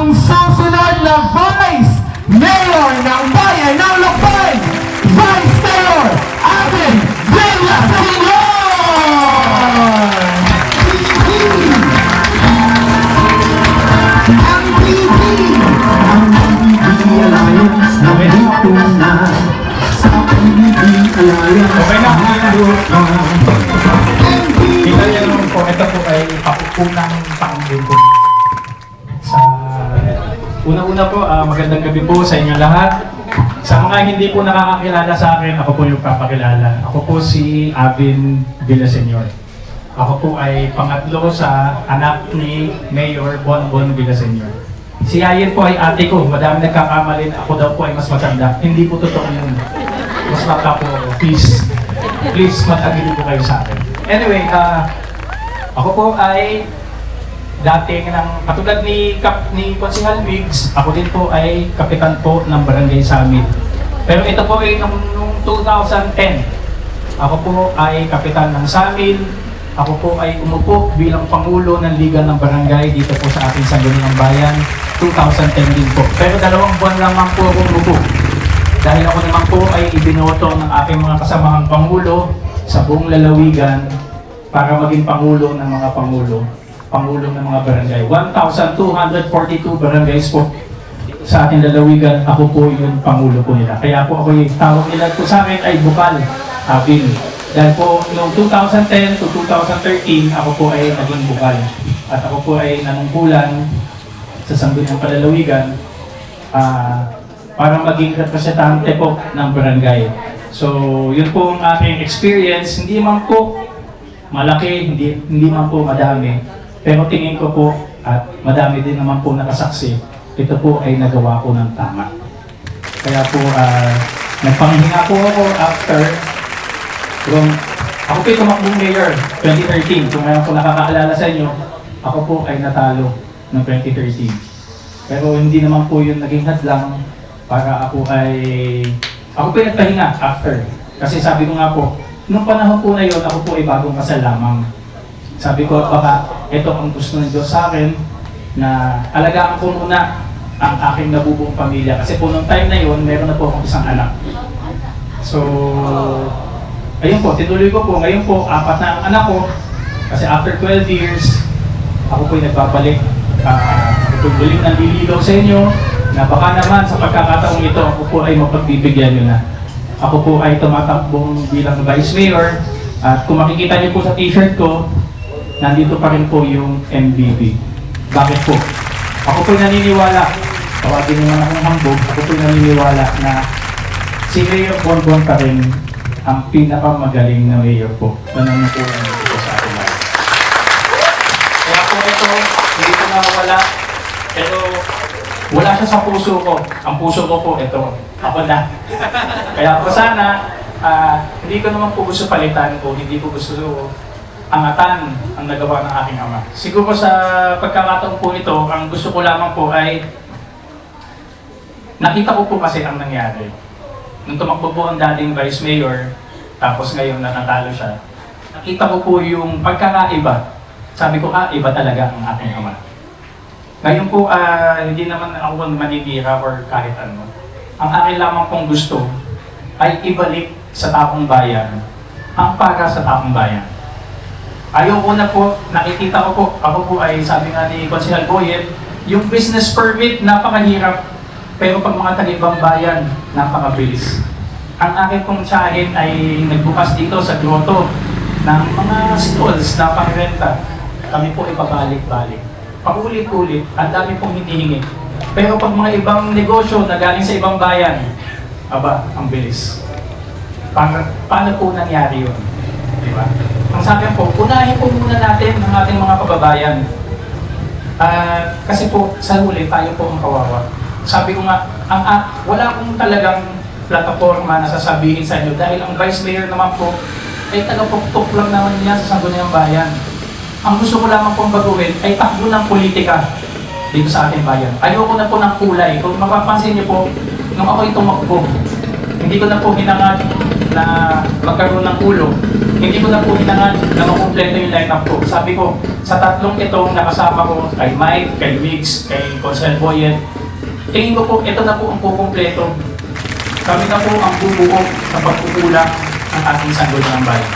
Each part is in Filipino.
ang susunod na Vice Mayor ng Bayan ng Lukban, Vice Mayor Alvin Villaseñor! Ang PBB Alliance na may tunay sa PBB Alliance. Okay na, Kita kita niyo naman po, ito po ay pakukunang pangdin po. Sa una-una po, magandang gabi po sa inyo lahat. Sa mga hindi po nakakakilala sa akin, ako po yung papakilala. Ako po si Alvin Villaseñor. Ako po ay pangatlo sa anak ni Mayor Bonbon Villaseñor. Si Ayen po ay ate ko. Madami nagkakamalin. Ako daw po ay mas matanda. Hindi po totoo yun. Mas bata po ako. Please, mag-agree po kayo sa akin. Anyway, ako po ay dating katulad ni Konsehal Migs, ako din po ay kapitan po ng Barangay Summit. Pero ito po ay noong 2010. Ako po ay kapitan ng Summit. Ako po ay umupo bilang Pangulo ng Liga ng Barangay dito po sa ating Sangguniang Bayan, 2010 din po. Pero 2 buwan lamang po ako umupo. Dahil ako naman po ay ibinoto ng aking mga kasamahang Pangulo sa buong lalawigan para maging Pangulo ng mga Pangulo ng mga barangay. 1,242 barangays po sa ating lalawigan, ako po yung Pangulo po nila. Kaya po ako yung tawag nila po sa akin ay Bukal Alvin. Dahil po noong 2010 to 2013, ako po ay naging Bukal. At ako po ay nanungkulan sa Sangguniang Palalawigan para maging representante po ng barangay. So, yun po ang aking experience. Hindi man po malaki, hindi man po madami. Pero tingin ko po, at madami din naman po nakasaksi, ito po ay nagawa ko ng tama. Kaya po, nagpanghinga po ako after, ako po tumakbong mayor 2013. Kung ngayon po nakakaalala sa inyo, ako po ay natalo ng 2013. Pero hindi naman po yun naging hadlang para ako po ay nagpahinga after. Kasi sabi ko nga po, nung panahon po na yun, ako po ay bagong kasal lamang. Sabi ko, baka ito ang gusto ng Diyos sa akin, na alagaan ko muna ang aking nabubuong pamilya. Kasi po nung time na yun, meron na po akong isang anak. So, ayun po, tinuloy ko po. Ngayon po, 4 na ang anak ko. Kasi after 12 years, ako po ay nagbabalik. Ako po muling nanliligaw sa inyo, na baka naman sa pagkakataong ito, ako po ay mapagbibigyan nyo na. Ako po ay tumatakbong bilang Vice Mayor. At kung makikita niyo po sa t-shirt ko, nandito pa rin po yung MBB. Bakit po? Ako po'y naniniwala, tawagin naman akong hambog, ako po'y naniniwala na si Mayor Bonbon pa rin ang pinakamagaling na mayor po. Ganun na po ang ito sa ating lahat. Kaya po ito, hindi ko nawawala, pero wala siya sa puso ko. Ang puso ko po, ito, ako na. Kaya po sana, hindi ko naman po gusto palitan po, hindi ko gusto angatan ang nagawa ng aking ama. Siguro sa pagkakataon po ito, ang gusto ko lamang po ay nakita ko po kasi ang nangyari. Nung tumakbo po ang dating Vice Mayor, tapos ngayon natalo siya, nakita ko po yung pagkakaiba. Sabi ko, iba talaga ang aking ama. Ngayon po, hindi naman ako manitira or kahit ano. Ang akin lamang pong gusto ay ibalik sa taong bayan ang para sa taong bayan. Ayaw ko na po, nakikita ko po, ako po ay sabi nga ni Konsehal Boyet, yung business permit napakahirap, pero pag mga taga-ibang bayan, napakabilis. Ang akin pong tiyahin ay nagbukas dito sa grotto ng mga stalls na pangrenta. Kami po ay pabalik-balik. Paulit-ulit, ang dami pong hinihingi. Pero pag mga ibang negosyo na galing sa ibang bayan, aba, ang bilis. Paano po nangyari yun? Diba? Ang sabi po, unahin po muna natin ang ating mga kababayan. Kasi po, sa huli, tayo po ang kawawa. Sabi ko nga, wala akong talagang plataforma na sasabihin sa inyo dahil ang Vice Mayor naman po ay tagapuktok lang naman niya sa Sangguniang Bayan. Ang gusto ko lamang pong baguhin ay takbo ng politika dito sa ating bayan. Ayoko na po ng kulay. Kung mapapansin niyo po, nung ako'y tumakbo, Hindi ko na po hinangad na magkaroon ng ulo. Hindi ko na po hinangad na makumpleto yung lineup ko. Sabi ko, sa tatlong itong nakasama ko, kay Mike, kay Wiggs, kay Consel Boyet, tingin ko po, ito na po ang kukumpleto. Kami na po ang bubuo sa pagkukulang ng ating sangguniang bayan.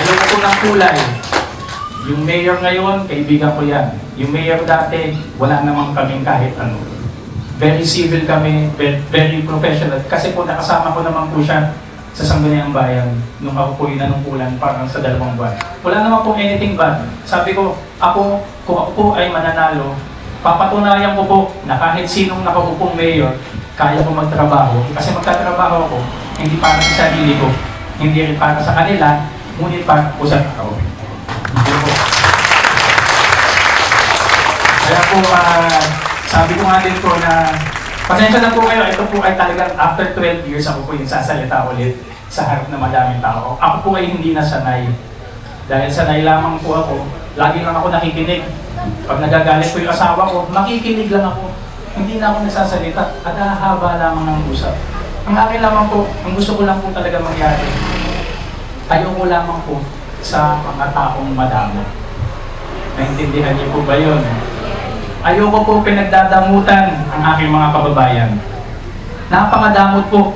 Ayoko po ng kulay. Yung mayor ngayon, kaibigan ko yan. Yung mayor dati, wala namang kaming kahit ano. Very civil kami, very professional. Kasi po nakasama ko naman po siya sa Sangguniang Bayan nung ako po yung nanungkulan parang sa 2 buwan. Wala naman po anything bad. Sabi ko, kung ako po ay mananalo, papatunayan ko po na kahit sinong nakaupong mayor, kaya ko magtrabaho. Kasi magtatrabaho ako, hindi para sa sarili ko, hindi rin para sa kanila, ngunit para po sa tao. Kaya po, sabi ko nga din po na, pasensya na po kayo, ito po ay talagang after 12 years ako po yung sasalita ulit sa harap ng madaming tao. Ako po ay hindi nasanay. Dahil sanay lamang po ako, lagi lang ako nakikinig. Pag nagagalit po yung asawa ko, makikinig lang ako. Hindi na ako nagsasalita at hahaba lamang ng usap. Ang akin lamang po, ang gusto ko lang po talaga mangyari, ayoko lamang po sa mga taong madamo. Naintindihan niyo po ba yun? Ayoko po pinagdadamutan ang aking mga kababayan. Napakadamot po.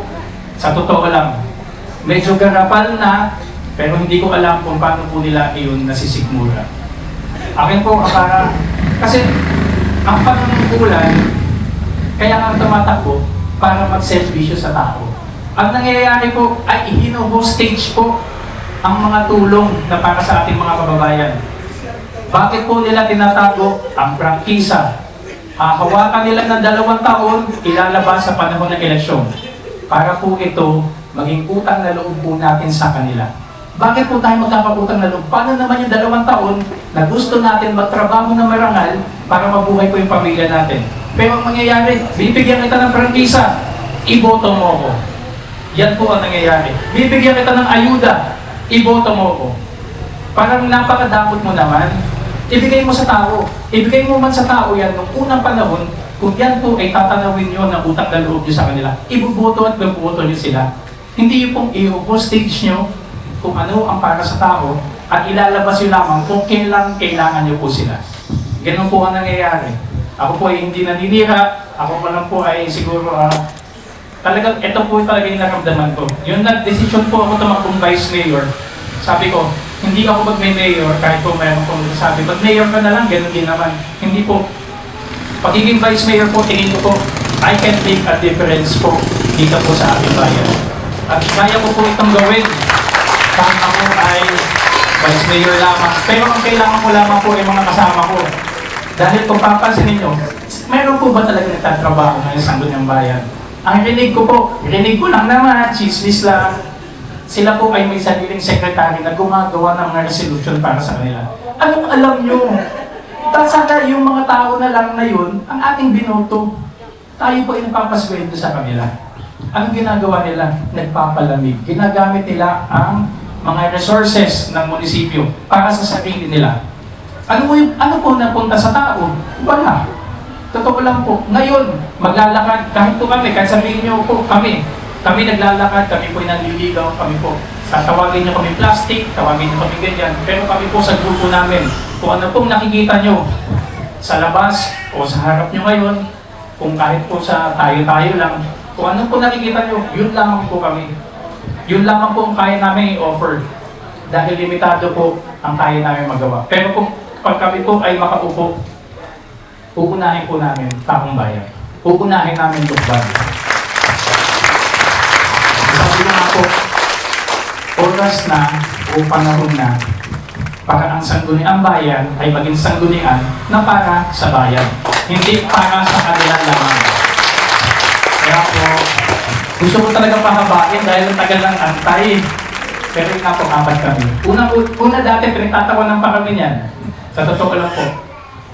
Sa totoo lang. Medyo garapal na, pero hindi ko alam kung paano po nila iyon nasisigmura. Akin po, kasi ang panunungkulan, kaya nga tumatakbo para mag-self-issue sa tao. Ang nangyayari po ay hino-hostage po ang mga tulong na para sa ating mga kababayan. Bakit po nila tinatago ang prangkisa? Hahawakan nila ng 2 taon, ilalabas sa panahon ng eleksyon. Para po ito maging utang na loob po natin sa kanila. Bakit po tayo magkakautang na loob? Paano naman yung 2 taon na gusto natin magtrabaho na marangal para mabuhay po yung pamilya natin? Pero ang mangyayari, bibigyan kita ng prangkisa, iboto mo ako. Yan po ang nangyayari. Bibigyan kita ng ayuda, iboto mo ako. Parang napakadamot mo naman. Ibigay mo sa tao. Ibigay mo man sa tao yan nung unang panahon, kung yan po ay tatanawin nyo ng utang na loob nyo sa kanila, ibuboto at buboto nyo sila. Hindi yung pong i-hostage nyo kung ano ang para sa tao at ilalabas nyo lamang kung kailan kailangan nyo po sila. Ganun po ang nangyayari. Ako po ay hindi naninira. Ako pa lang po ay siguro talagang ito po talaga yung naramdaman ko. Yung nag-desisyon po ako tumakbong vice mayor, sabi ko, hindi ako mag-mayor kahit po mayroon kong sabi, mag-mayor ka na lang, ganun din naman. Hindi po. Pagiging vice mayor po, tingin ko po, I can make a difference po dito po sa ating bayan. At kaya ko po itong gawin kahit ako ay vice mayor lamang. Pero ang kailangan ko lamang po ay mga kasama ko. Dahil kung papansin ninyo, mayroon po ba talaga nagtatrabaho ngayon sa Sangguniang Bayan? Ang rinig ko po, rinig ko lang naman, chismis lang. Sila po ay may sariling sekretary na gumagawa ng mga resolution para sa kanila. Anong alam nyo? Sana yung mga tao na lang na yun, ang ating binoto, tayo po ay nagpapasweldo sa kanila. Anong ginagawa nila? Nagpapalamig. Ginagamit nila ang mga resources ng munisipyo para sa sarili nila. Ano po napunta sa tao? Wala. Totoo lang po. Ngayon, maglalakad, kahit po kami, kahit sabihin nyo po, kami naglalakad, kami po nanliligaw, kami po. Tawagin nyo kami plastic, tawagin nyo kami ganyan. Pero kami po sa grupo namin, kung ano pong nakikita nyo sa labas o sa harap nyo ngayon, kung kahit po sa tayo-tayo lang, kung ano po nakikita nyo, yun lamang po kami. Yun lamang po ang kaya namin i-offer. Dahil limitado po ang kaya namin magawa. Pero kung pag kami po ay makaupo, uunahin po namin taong bayan. Uunahin namin lukban. Sabi ko nga po, oras na o panahon na para ang sangguniang bayan ay maging sanggunian na para sa bayan. Hindi para sa kanila lamang. Kaya po, gusto ko talaga pahabain dahil ang tagal ng antay. Pero yun nga po, 4 kami. Una dati, pinagtatawanan pa kami niyan. Sa totoo lang po,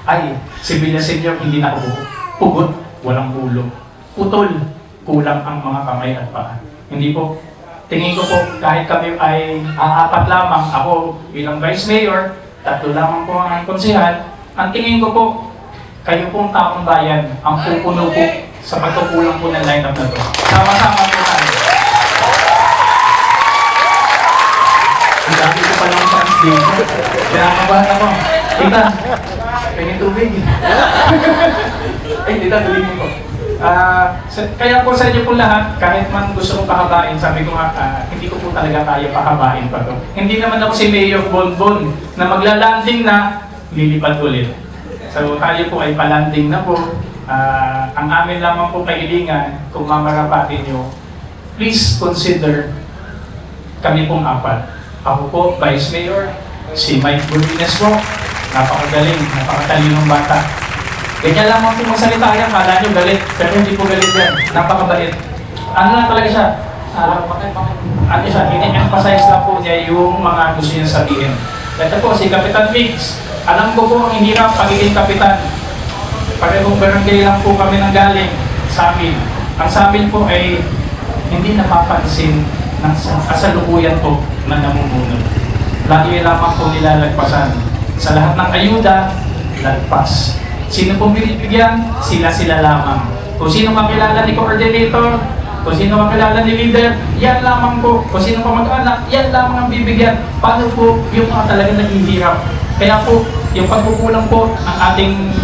ay, si Villa Senior hindi na upo. Pugot, walang ulo. Putol, kulang ang mga kamay at paa. Hindi po. Tingin ko po, kahit kami ay 4 lamang, ako bilang Vice Mayor, 3 lamang po ang konsehal, ang tingin ko po, kayo pong taong bayan, ang pupuno po sa pagkukulang po ng lineup na to. Sama-sama po tayo. Ang dami ko palang chance dito. Kaya kabahan ako. Tita, pwede tubig. Tita, tuloy mo po. Kaya po sa inyo po lahat, kahit man gusto kong pahabain, sabi ko nga, hindi ko po talaga kaya pahabain pa to. Hindi naman ako si Mayor Bonbon na maglalanding na lilipad ulit. So tayo po ay palanding na po. Ang amin lamang po kahilingan, kung mamarapatin nyo, please consider kami pong apat. Ako po, Vice Mayor, si Mike Burines po, napakagaling, napakatalinong bata. Ganyan lamang po magsalita yan, kala nyo galit, pero hindi po galit yan, napakabait. Ano lang talaga siya, ano siya, ini-emphasize lang po niya yung mga gusto niya sabihin. Ito po, si Kapitan Mix, alam ko po ang hirap pagiging kapitan. Parehong barangay lang po kami nang galing sa amin. Ang sa amin po ay hindi napapansin ng kasalukuyan po na namumuno. Lagi lamang po nilalagpasan. Sa lahat ng ayuda, lagpas. Sino pong binibigyan? Sila lamang. Kung sino makilala ni coordinator, kung sino makilala ni leader, yan lamang po. Kung sino pa mag-anak, yan lamang ang bibigyan. Paano po yung mga talagang naghihirap? Kaya po, yung pagkukulang po ang ating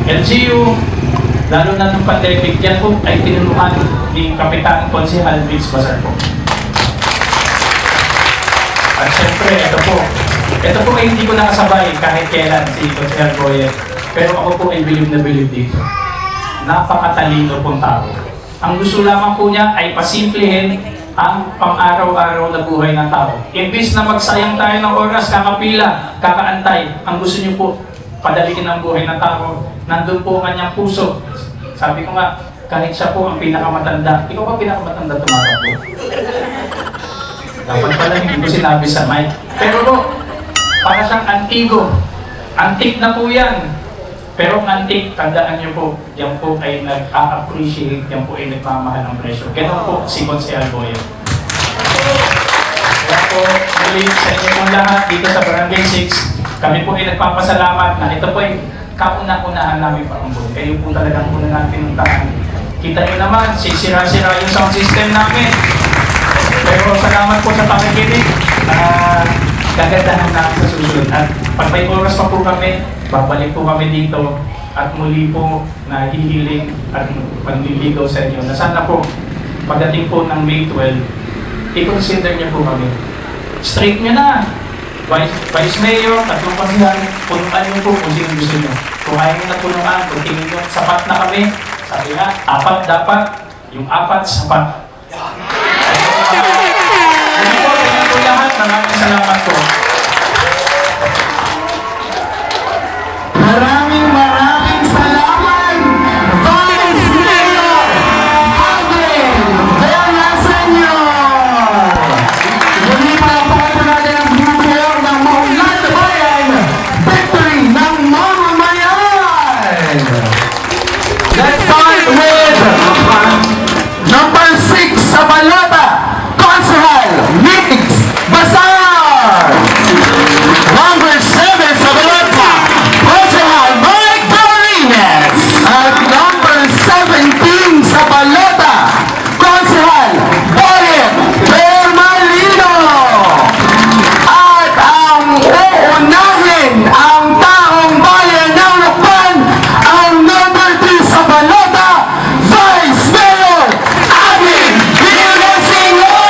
LGU, lalo na ng pandemic, yan po ay pinunuhan ni Kapitan Konsehal Vince Bazar po. At syempre, ito po ay hindi ko nakasabay kahit kailan si Konsehal Boyet. Pero ako po ay bilib na bilib dito. Napakatalino pong tao. Ang gusto lamang po niya ay pasimplihin ang pang-araw-araw na buhay ng tao. Imbis na magsayang tayo ng oras, kakapila, kakaantay, ang gusto niyo po, padalikin ang buhay ng tao. Nandun po ang kanyang puso. Sabi ko nga, kahit siya po ang pinakamatanda. Ikaw ba pinakamatanda tumatakbo? Dapat pala hindi ko sinabi sa mic. Pero po, para siyang antigo. Antique na po yan. Pero ang antique, tandaan niyo po, yan po ay nag-a-appreciate, yan po ay nagmamahal ng presyo. Ganun po si Konsehal Boyet. Kaya po, muli sa inyo pong lahat dito sa Barangay 6, kami po ay nagpapasalamat na ito po ay kauna-unahan namin parumbol. Kayo po talagang una natin tahan. Kita niyo naman, sisira-sira yung sound system namin. Pero salamat po sa pakikinig. Gagandahan namin sa susunod. At pag may oras pa po kami, babalik po kami dito at muli po na hihiling at pagliligaw sa inyo na sana po pagdating po ng May 12, i-consider niyo po kami. Straight niyo na! Vice Mayor, tatlong konsehal, punuan niyo po kung sino gusto niyo. Kung ayaw niyo na punuan, kung tingin niyo, sapat na kami. Sabi nga, apat dapat, yung apat sapat. Hindi po, tingin po lahat. Maraming salamat po. Maraming salamat, Vice Mayor Alvin Villaseñor! Muli palapakan natin ang grupo ng Maunlad na Bayan, Victory ng Mamamayan! Let's start with number 6 sa balota, Konsehal Mix Bazar! Number 7 sa balota, Konsehal Mike Barines! At number 17 sa balota, Konsehal Boyet Permalino! At ang uunahin ang taong bayan ng Lukban, ang number 3 sa balota, Vice Mayor Alvin Villaseñor!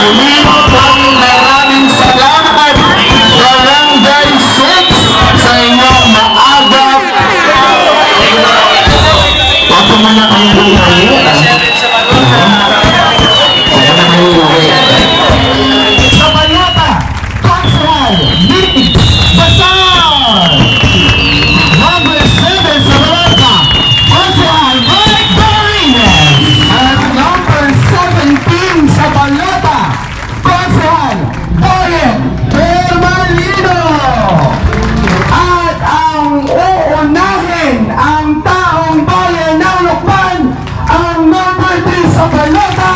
Muli pong maraming salamat, Barangay 6, sa inyong maagap. Pato man na kayo buhay. Sa balota, Konsehal Mix Bazar! Number 7 sa balota, Konsehal Mike Barines! At number 17 sa balota, Konsehal Boyet Permalino! At ang uunahin ang taong bayan ng Lukban, ang number 3 sa balota,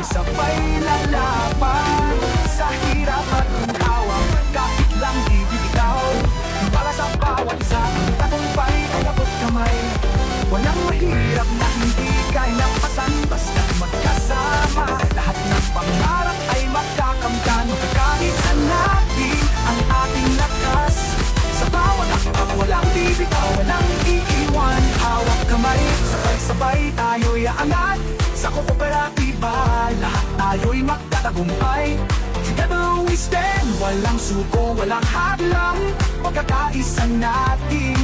sabay-sabay lalaban sa hirap at ginhawa, kahit lang di bibitaw. Para sa bawat isa, tagumpay ay abot kamay. Walang mahirap na hindi kaya pasan, basta't magkasama. Lahat ng pangarap ay magkakamtan. Magkakaisa natin ang ating lakas. Sa bawat akbang walang bibitaw, walang iiwan. Hawak kamay, sabay-sabay tayo'y aangat. Sa kooperatiba, lahat tayo'y magtatagumpay. Together we stand, walang suko, walang hadlang. Pagkakaisa natin,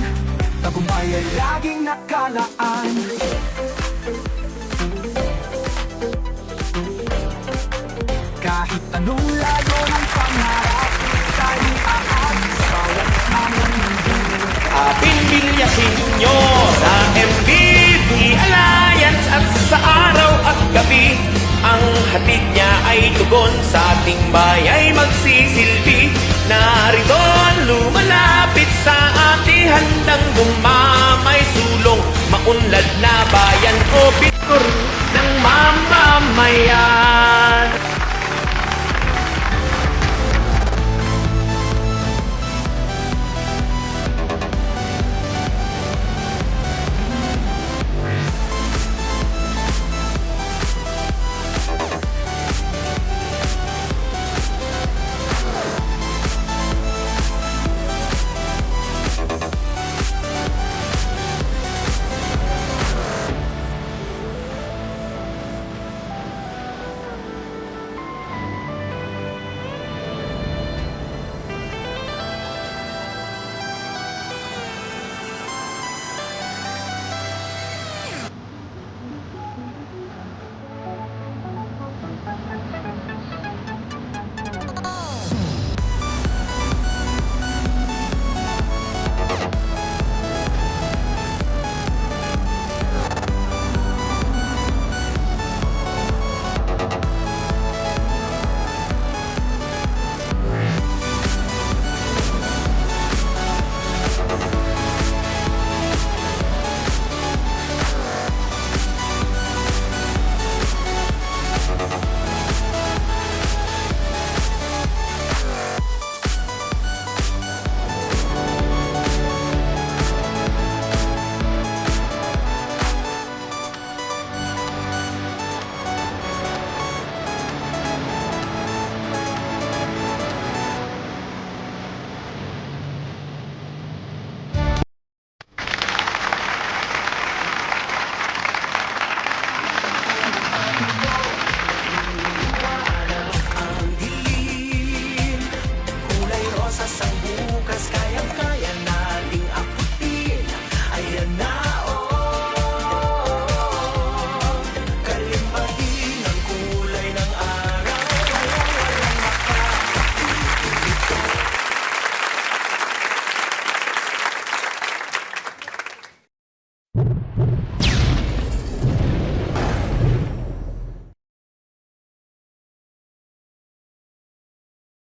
tagumpay ay laging nakalaan. Kahit anong layo ng pangarap, tayo'y aangat sa bawat hamon. Ating bilyasin nyo sa MVP Alliance at sa araw at gabi ang hatid niya ay tugon sa ating bayay magsisilbi. Narito ang lumalapit sa ating handang gumamay sulong maunlad na bayan o bitkur ng mamamayan.